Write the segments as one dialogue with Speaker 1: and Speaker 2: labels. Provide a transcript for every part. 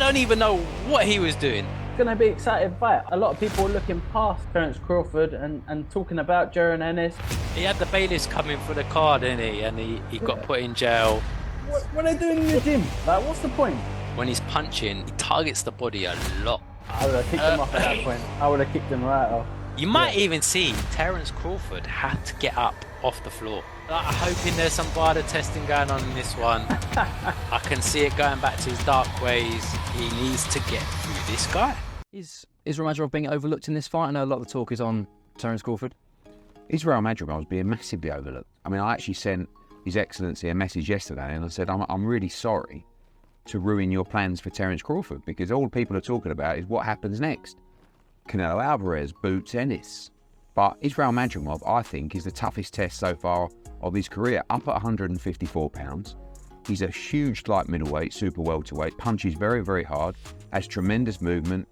Speaker 1: don't even know what he was doing.
Speaker 2: It's going to be an exciting fight. A lot of people are looking past Terence CRAWFORD and talking about Jaron Ennis.
Speaker 1: He had the bailiffs coming for the card, didn't he? And he got put in jail.
Speaker 2: What are they doing in the gym? Like, what's the point?
Speaker 1: When he's punching, he targets the body a lot.
Speaker 2: I would have kicked him off at that point. I would have kicked him right off.
Speaker 1: You might even see Terence CRAWFORD had to get up off the floor. I'm hoping there's some VADA testing going on in this one. I can see it going back to his dark ways. He needs to get through this guy.
Speaker 3: Is Israil Madrimov being overlooked in this fight? I know a lot of the talk is on Terence CRAWFORD.
Speaker 4: Israil Madrimov is being massively overlooked. I mean, I actually sent His Excellency a message yesterday and I said, I'm really sorry to ruin your plans for Terence CRAWFORD, because all people are talking about is what happens next. Canelo Alvarez boots Ennis. But Israil Madrimov, I think, is the toughest test so far of his career. Up at 154 pounds. He's a huge light middleweight, super welterweight, punches very, very hard, has tremendous movement,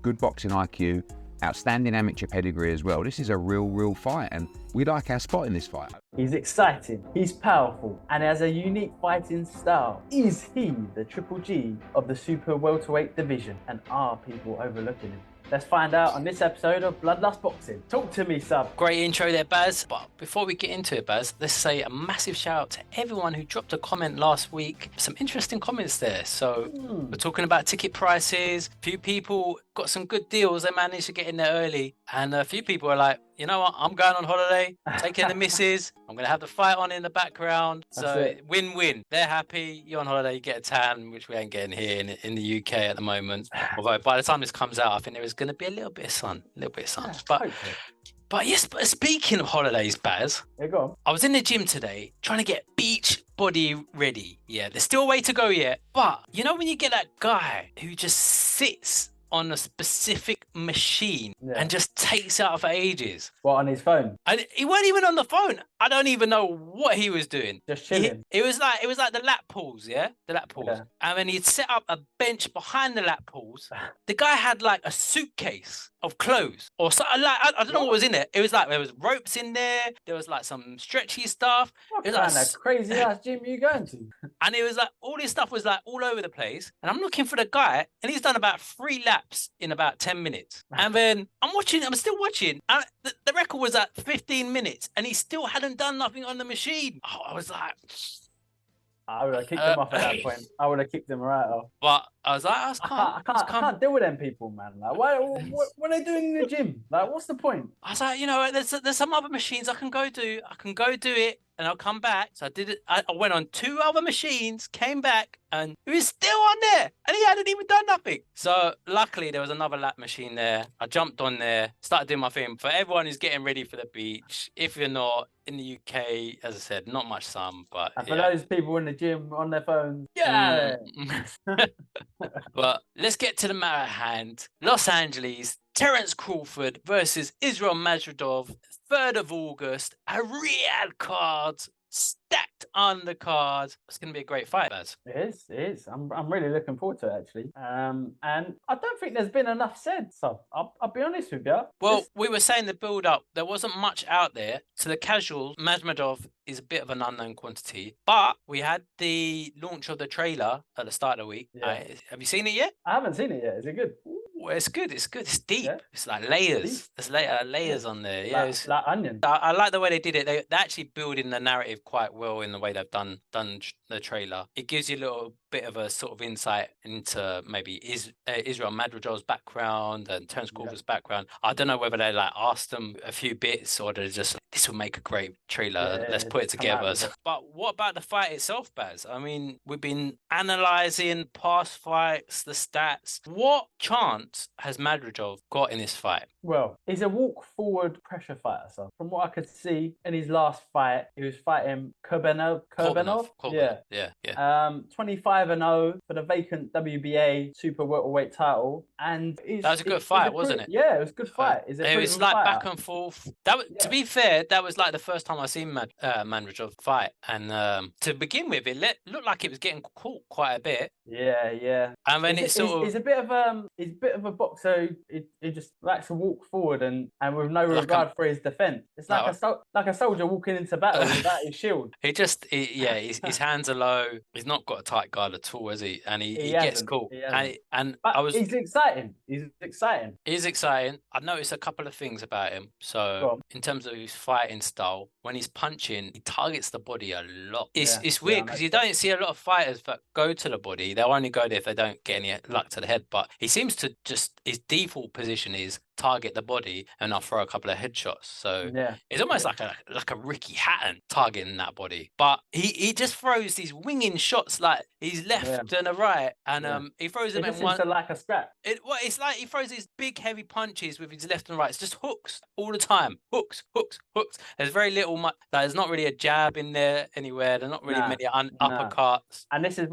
Speaker 4: good boxing IQ, outstanding amateur pedigree as well. This is a real fight, and we like our spot in this fight.
Speaker 2: He's exciting, he's powerful, and has a unique fighting style. Is he the Triple G of the super welterweight division, and are people overlooking him? Let's find out on this episode of Bloodlust Boxing. Talk to me, sub.
Speaker 1: Great intro there, Baz. But before we get into it, Baz, let's say a massive shout out to everyone who dropped a comment last week. Some interesting comments there. So we're talking about ticket prices. A few people got some good deals. They managed to get in there early. And a few people are like, you know what? I'm going on holiday, taking the missus. I'm going to have the fight on in the background. So win-win. They're happy. You're on holiday, you get a tan, which we ain't getting here in the UK at the moment. Although by the time this comes out, I think there is going to be a little bit of sun. But yes, but speaking of holidays, Baz,
Speaker 2: Here you go.
Speaker 1: I was in the gym today trying to get beach body ready. Yeah, there's still a way to go yet. But you know when you get that guy who just sits on a specific machine and just takes out for ages.
Speaker 2: What, on his phone?
Speaker 1: And he wasn't even on the phone. I don't even know what he was doing.
Speaker 2: Just chilling.
Speaker 1: It was like the lat pulls, the lat pulls. Yeah. And then he'd set up a bench behind the lat pulls. The guy had like a suitcase of clothes or something. Like I don't know what was in it. It was like there was ropes in there. There was like some stretchy stuff.
Speaker 2: What kind of crazy ass gym are you going to?
Speaker 1: And it was like all this stuff was like all over the place. And I'm looking for the guy, and he's done about 3 laps in about 10 minutes. And then I'm still watching. And the record was at 15 minutes, and he still hadn't done nothing on the machine. Oh, I was like,
Speaker 2: I would have kicked him off at that point. I would have kicked him right off.
Speaker 1: But I was like,
Speaker 2: I can't deal with them people, man. Like, what are they doing in the gym? Like, what's the point?
Speaker 1: I was like, you know, there's some other machines I can go do. I can go do it, and I'll come back. So I did it. I went on 2 other machines, came back, and he was still on there, and he hadn't even done nothing. So luckily there was another lap machine there. I jumped on there, started doing my thing. For everyone who's getting ready for the beach, if you're not in the UK, as I said, not much sun, but
Speaker 2: and for those people in the gym on their phones,
Speaker 1: But let's get to the matter at hand. Los Angeles, Terence CRAWFORD versus Israil Madrimov, 3rd of August, a Riyadh card, stacked undercard. It's going to be a great fight, Baz.
Speaker 2: It is. I'm really looking forward to it, actually. And I don't think there's been enough said, so I'll be honest with you.
Speaker 1: Well, we were saying the build-up, there wasn't much out there. To the casuals, Madrimov is a bit of an unknown quantity, but we had the launch of the trailer at the start of the week. Have you seen it yet?
Speaker 2: I haven't seen it yet. Is it good?
Speaker 1: Well, it's good. It's good. It's deep. Yeah. It's like layers. There's layers on there. Yeah,
Speaker 2: it's like onion.
Speaker 1: I like the way they did it. They're actually building the narrative quite well in the way they've done the trailer. It gives you a little bit of a sort of insight into maybe Israil Madrimov's background and Terence CRAWFORD's background. I don't know whether they like asked them a few bits or they're just like, this will make a great trailer. Let's put it together. But what about the fight itself, Baz? I mean, we've been analysing past fights, the stats. What chance has Madrimov got in this fight?
Speaker 2: Well, he's a walk-forward pressure fighter. So from what I could see in his last fight, he was fighting Kurbanov.
Speaker 1: Yeah.
Speaker 2: 25-0 for the vacant WBA super welterweight title, and
Speaker 1: that was a good fight, wasn't it?
Speaker 2: Yeah, it was a good fight.
Speaker 1: It was like back and forth. That was, to be fair, that was like the first time I seen Madrimov fight, and to begin with, it looked like it was getting caught quite a bit.
Speaker 2: Yeah.
Speaker 1: And then
Speaker 2: he's a bit of a boxer. He just likes to walk forward and with no regard for his defense. It's like a soldier walking into battle without his shield.
Speaker 1: His hands are low. He's not got a tight guard style at all, has he? And he
Speaker 2: He
Speaker 1: gets
Speaker 2: hasn't.
Speaker 1: caught.
Speaker 2: He hasn't.
Speaker 1: And
Speaker 2: But
Speaker 1: I was.
Speaker 2: he's exciting. He's exciting.
Speaker 1: He's exciting. I noticed a couple of things about him.
Speaker 2: Go
Speaker 1: So,
Speaker 2: on.
Speaker 1: in terms of his fighting style, when he's punching, he targets the body a lot. It's
Speaker 2: Yeah,
Speaker 1: weird
Speaker 2: I
Speaker 1: because you
Speaker 2: noticed
Speaker 1: don't see a lot of fighters that go to the body. They'll only go there if they don't get any luck to the head. But he seems to just, his default position is target the body and I'll throw a couple of headshots. So
Speaker 2: Yeah.
Speaker 1: it's almost like a Ricky Hatton targeting that body. But he just throws these winging shots like he's left and a right, and
Speaker 2: Yeah.
Speaker 1: he throws
Speaker 2: He
Speaker 1: them
Speaker 2: just
Speaker 1: in
Speaker 2: seems
Speaker 1: one.
Speaker 2: to like a scrap.
Speaker 1: It's like he throws these big heavy punches with his left and right. It's just hooks all the time. Hooks, hooks, hooks. There's very little there's not really a jab in there anywhere. There's not really
Speaker 2: Nah,
Speaker 1: many
Speaker 2: nah.
Speaker 1: uppercuts.
Speaker 2: And this is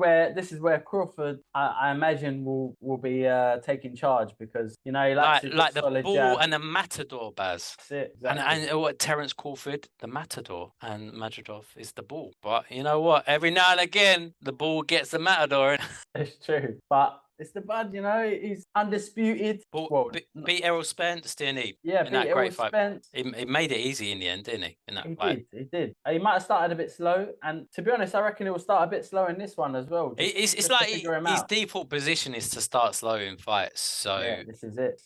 Speaker 2: where Crawford, I imagine, will be taking charge, because he likes his
Speaker 1: Like the
Speaker 2: solid
Speaker 1: bull
Speaker 2: jab.
Speaker 1: and the matador, Baz.
Speaker 2: That's it, exactly.
Speaker 1: And what Terence CRAWFORD, the matador, and Madrimov is the bull. But you know what? Every now and again, the bull gets the matador.
Speaker 2: It's true, but it's the bud. He's undisputed. Well,
Speaker 1: Beat Errol Spence, didn't he?
Speaker 2: yeah,
Speaker 1: In
Speaker 2: beat
Speaker 1: that
Speaker 2: Errol
Speaker 1: great fight.
Speaker 2: Spence.
Speaker 1: He made it easy in the end, didn't he? In that fight.
Speaker 2: He did. He might have started a bit slow, and to be honest, I reckon he will start a bit slow in this one as well.
Speaker 1: It's
Speaker 2: to
Speaker 1: like
Speaker 2: figure him
Speaker 1: his
Speaker 2: out.
Speaker 1: default position is to start slow in fights. So
Speaker 2: Yeah, this is it.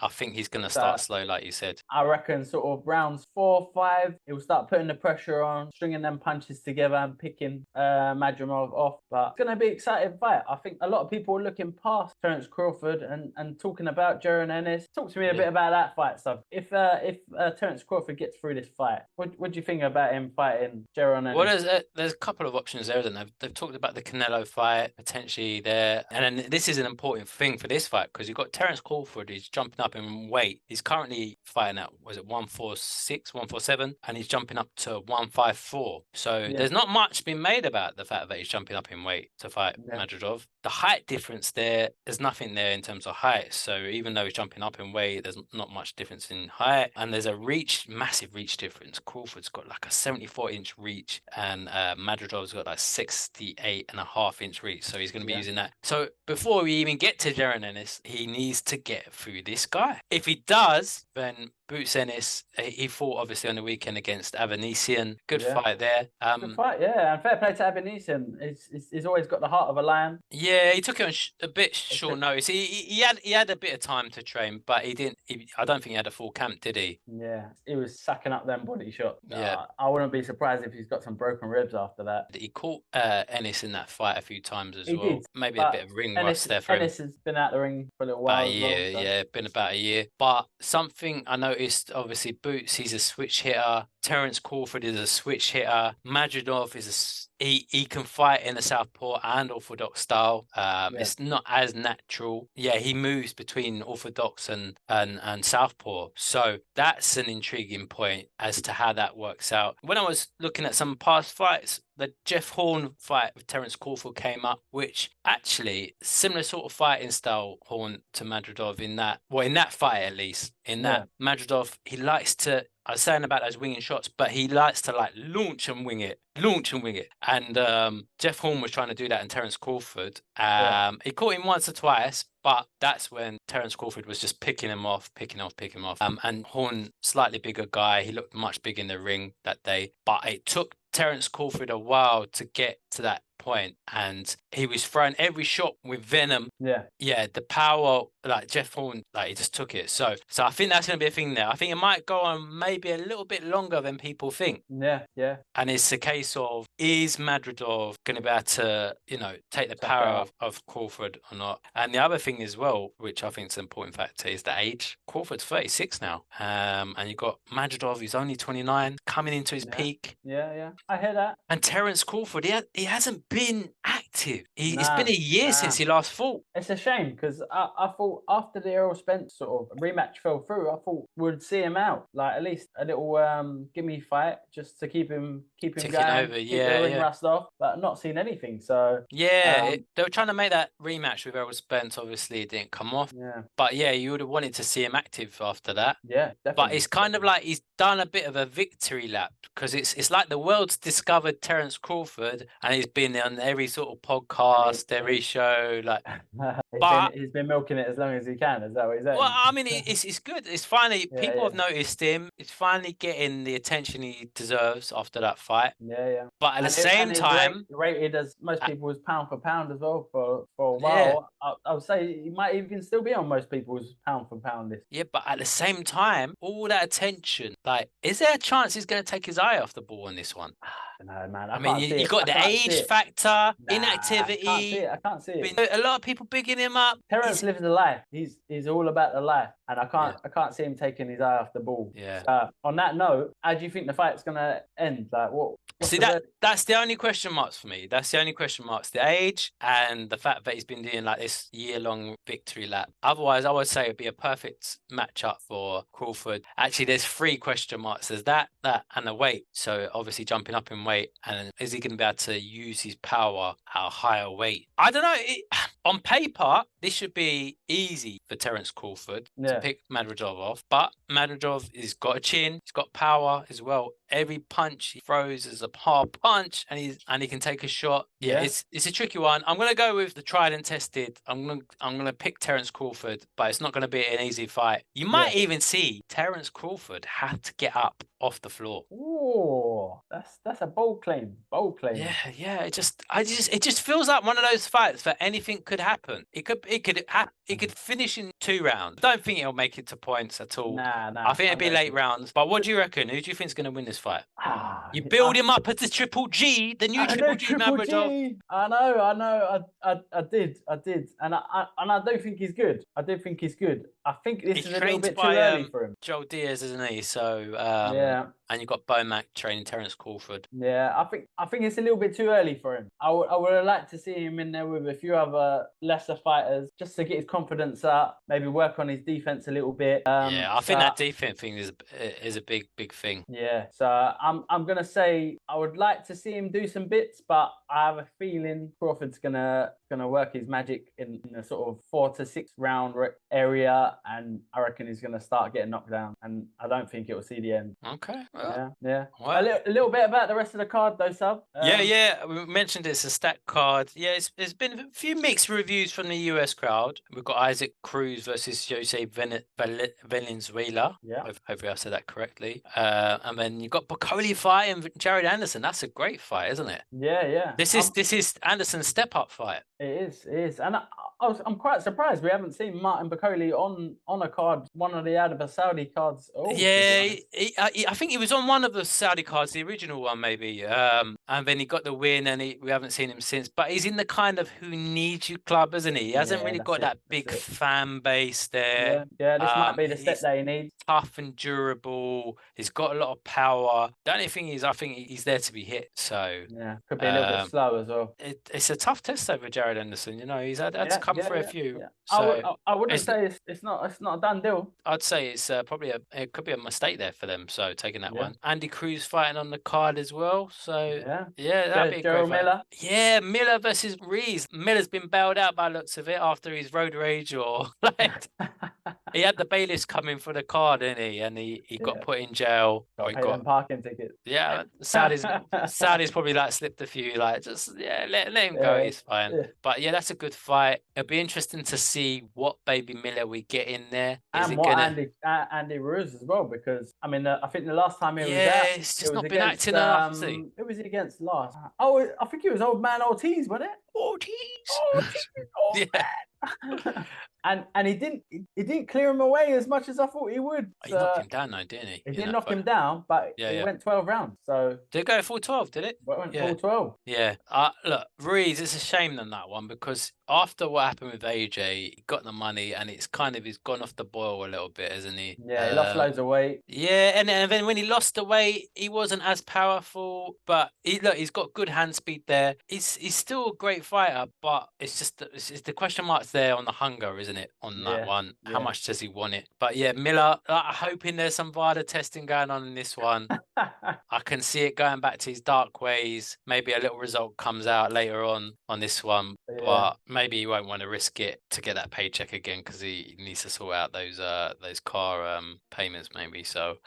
Speaker 1: I think he's going to start slow, like you said.
Speaker 2: I reckon sort of rounds 4, 5, he'll start putting the pressure on, stringing them punches together and picking Madrimov off. But it's going to be an exciting fight. I think a lot of people are looking past Terence CRAWFORD and talking about Jaron Ennis. Talk to me a bit about that fight, stuff. If Terence CRAWFORD gets through this fight, what do you think about him fighting Jaron Ennis?
Speaker 1: Well, there's a couple of options there, isn't there? They've talked about the Canelo fight potentially there, and then this is an important thing for this fight because you've got Terence CRAWFORD who's jumping up in weight. He's currently fighting at 146, 147, and he's jumping up to 154. So there's not much been made about the fact that he's jumping up in weight to fight Madrimov. The height difference there's nothing there in terms of height. So even though he's jumping up in weight, there's not much difference in height, and there's a massive reach difference. CRAWFORD's got like a 74-inch reach, and Madrimov's got like 68.5-inch reach. So he's going to be using that. So before we even get to Jaron Ennis, he needs to get through this guy. If he does, then Boots Ennis, he fought obviously on the weekend against Avanesian. Good fight there.
Speaker 2: Good fight, yeah. And fair play to Avanesian. He's always got the heart of a lion.
Speaker 1: Yeah, he took it on a bit short notice. He had a bit of time to train, but he didn't. I don't think he had a full camp, did he?
Speaker 2: Yeah, he was sucking up them body shots.
Speaker 1: Yeah,
Speaker 2: I wouldn't be surprised if he's got some broken ribs after that.
Speaker 1: He caught Ennis in that fight a few times as well.
Speaker 2: Did,
Speaker 1: maybe a bit of ring rust there for him.
Speaker 2: Ennis has been out the ring for a little while.
Speaker 1: Been about a year. But something I noticed, obviously, Boots, he's a switch hitter. Terence CRAWFORD is a switch hitter. Madrimov is he can fight in the southpaw and orthodox style. It's not as natural. Yeah, he moves between orthodox and southpaw. So that's an intriguing point as to how that works out. When I was looking at some past fights, the Jeff Horn fight with Terence CRAWFORD came up, which actually similar sort of fighting style, Horn to Madrimov in that fight at least. In that Madrimov, he likes to. I was saying about those winging shots, but he likes to like launch and wing it. And Jeff Horn was trying to do that in Terence CRAWFORD. He caught him once or twice, but that's when Terence CRAWFORD was just picking him off. And Horn, slightly bigger guy, he looked much bigger in the ring that day, but it took Terence CRAWFORD a while to get to that point, and he was throwing every shot with venom. The power, like Jeff Horn, like he just took it. So I think that's going to be a thing there. I think it might go on maybe a little bit longer than people think. And it's a case of, is Madrimov going to be able to take the power of CRAWFORD or not? And the other thing as well, which I think is an important factor, is the age. CRAWFORD's 36 now, and you've got Madrimov, who's only 29, coming into his peak.
Speaker 2: I hear that.
Speaker 1: And Terence CRAWFORD, he hasn't been active. It's been a year since he last fought.
Speaker 2: It's a shame because I thought after the Errol Spence sort of rematch fell through, I thought we'd see him out, like at least a little gimme fight just to keep him
Speaker 1: Ticking
Speaker 2: going,
Speaker 1: over,
Speaker 2: keep the ring rust off, but not seen anything. So
Speaker 1: they were trying to make that rematch with Errol Spence. Obviously, it didn't come off. But you would have wanted to see him active after that.
Speaker 2: Definitely.
Speaker 1: But it's kind of like he's done a bit of a victory lap because it's like the world's discovered Terence CRAWFORD and he's been on every sort of podcast, every show. Like, but
Speaker 2: he's been milking it as long as he can. Is that what he's saying?
Speaker 1: well, I mean, it's good. It's finally
Speaker 2: Yeah,
Speaker 1: people
Speaker 2: yeah.
Speaker 1: have noticed him. It's finally getting the attention he deserves after that fight.
Speaker 2: Yeah, yeah.
Speaker 1: But at the same time,
Speaker 2: rated as most people's pound for pound as well for a while. I would say he might even still be on most people's pound for pound list.
Speaker 1: yeah, but at the same time, all that attention, like, is there a chance he's going to take his eye off the ball on this one?
Speaker 2: No, man.
Speaker 1: I mean, you got the age factor, inactivity.
Speaker 2: I can't see it.
Speaker 1: A lot of people bigging him up.
Speaker 2: Terence lives the life. He's all about the life, and I can't see him taking his eye off the ball.
Speaker 1: Yeah.
Speaker 2: On that note, how do you think the fight's gonna end? Like, what?
Speaker 1: See, that's the only question marks for me. That's the only question marks. The age and the fact that he's been doing like this year-long victory lap. Otherwise, I would say it'd be a perfect matchup for Crawford. Actually, there's 3 question marks. There's that, and the weight. So obviously jumping up in weight, and is he going to be able to use his power at a higher weight? I don't know. On paper, this should be easy for Terence Crawford to pick Madrimov off, but Madrimov has got a chin, he's got power as well. Every punch he throws is a hard punch, and he can take a shot. Yeah, it's a tricky one. I'm gonna go with the tried and tested. I'm gonna pick Terence Crawford, but it's not gonna be an easy fight. You might even see Terence Crawford have to get up off the floor.
Speaker 2: Oh, that's a bold claim. Bold claim.
Speaker 1: Yeah. It just feels like one of those fights that anything could happen. It could finish in 2 rounds. I don't think it'll make it to points at all.
Speaker 2: Nah.
Speaker 1: I think it'd be late rounds. But what do you reckon? Who do you think is going to win this fight? You build him up as the Triple G, the new Triple G, Madrimov.
Speaker 2: I know. I did, and I don't think he's good. I do think he's good. I think this is a little bit too early for him.
Speaker 1: Joel Diaz, isn't he? So and you've got Bomac training Terence Crawford.
Speaker 2: Yeah, I think it's a little bit too early for him. I would have liked to see him in there with a few other lesser fighters just to get his confidence up, maybe work on his defense a little bit.
Speaker 1: I think that defense thing is a big thing.
Speaker 2: Yeah, so I'm gonna say I would like to see him do some bits, but I have a feeling Crawford's gonna work his magic in a sort of 4 to 6 round area, and I reckon he's gonna start getting knocked down, and I don't think it will see the end.
Speaker 1: Okay.
Speaker 2: Yeah.
Speaker 1: Well,
Speaker 2: A little bit about the rest of the card though, Sub.
Speaker 1: Yeah. We mentioned it's a stacked card. Yeah, there's been a few mixed reviews from the US crowd. We've got Isaac Cruz versus Jose Valenzuela.
Speaker 2: Yeah.
Speaker 1: Hopefully I said that correctly. And then you've got Bacoli fight and Jared Anderson. That's a great fight, isn't it?
Speaker 2: Yeah.
Speaker 1: This is Anderson's step-up fight.
Speaker 2: It is. And I'm quite surprised we haven't seen Martin Bacoli on a card, one of the Arab Saudi cards.
Speaker 1: I think he was on one of the Saudi cards, the original one maybe. And then he got the win, and we haven't seen him since. But he's in the kind of who needs you club, isn't he? He hasn't really got that big fan base there.
Speaker 2: Yeah, this might be the step that he needs.
Speaker 1: Tough and durable. He's got a lot of power. The only thing is, I think he's there to be hit. So
Speaker 2: yeah, could be a little bit slow as well.
Speaker 1: It's a tough test over Jared Anderson. You know, he's had to come through a few.
Speaker 2: Yeah. So I wouldn't say it's not a done deal.
Speaker 1: I'd say it's probably it could be a mistake there for them. So taking that one. Andy Cruz fighting on the card as well. So that'd be a great
Speaker 2: Miller.
Speaker 1: Yeah, Miller versus Rees. Miller's been bailed out by looks of it after his road rage, or like he had the bailiffs coming for the card, didn't he? And he got put in jail.
Speaker 2: Got parking tickets.
Speaker 1: Yeah, Saudi's probably like slipped a few. Like just let him go. He's fine. Yeah. But yeah, that's a good fight. It'll be interesting to see what baby Miller we get in there.
Speaker 2: Andy Ruiz as well, because I mean I think the last time he was out,
Speaker 1: it's just not been acting enough.
Speaker 2: Who was he against last? Oh, I think it was old man Ortiz, wasn't it?
Speaker 1: Ortiz.
Speaker 2: And he didn't clear him away as much as I thought he would.
Speaker 1: He knocked him down though, didn't he?
Speaker 2: He did knock him down, but it went 12 rounds. So
Speaker 1: did it go full 12? Did it?
Speaker 2: It went full 12.
Speaker 1: Yeah. Look, Ruiz, it's a shame on that one, because after what happened with AJ, he got the money, and he's gone off the boil a little bit, hasn't he?
Speaker 2: Yeah, he lost loads of weight.
Speaker 1: Yeah, and then when he lost the weight, he wasn't as powerful, but he's got good hand speed there. He's still a great fighter, but it's just the question marks there on the hunger, isn't it, on that
Speaker 2: Yeah,
Speaker 1: one. How
Speaker 2: yeah.
Speaker 1: much does he want it? But yeah, Miller, I'm hoping there's some VADA testing going on in this one. I can see it going back to his dark ways. Maybe a little result comes out later on this one,
Speaker 2: Yeah.
Speaker 1: but maybe he won't want to risk it to get that paycheck again because he needs to sort out those car payments maybe. So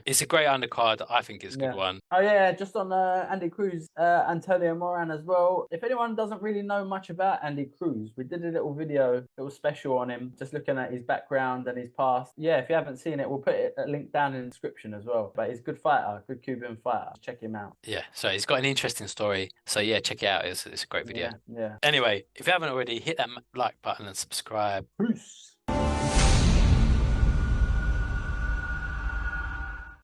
Speaker 1: it's a great undercard. I think it's a good one.
Speaker 2: Oh yeah, just on Andy Cruz, Antonio Moran as well. If anyone doesn't really know much about Andy Cruz, we did a little video, little special on him, just looking at his background and his past. Yeah, if you haven't seen it, we'll put a link down in the description as well. But he's a good fighter, good Cuban fighter. Check him out.
Speaker 1: Yeah, so he's got an interesting story. So yeah, check it out. It's a great video.
Speaker 2: Yeah.
Speaker 1: Anyway, if you haven't already, hit that like button and subscribe.
Speaker 2: Peace.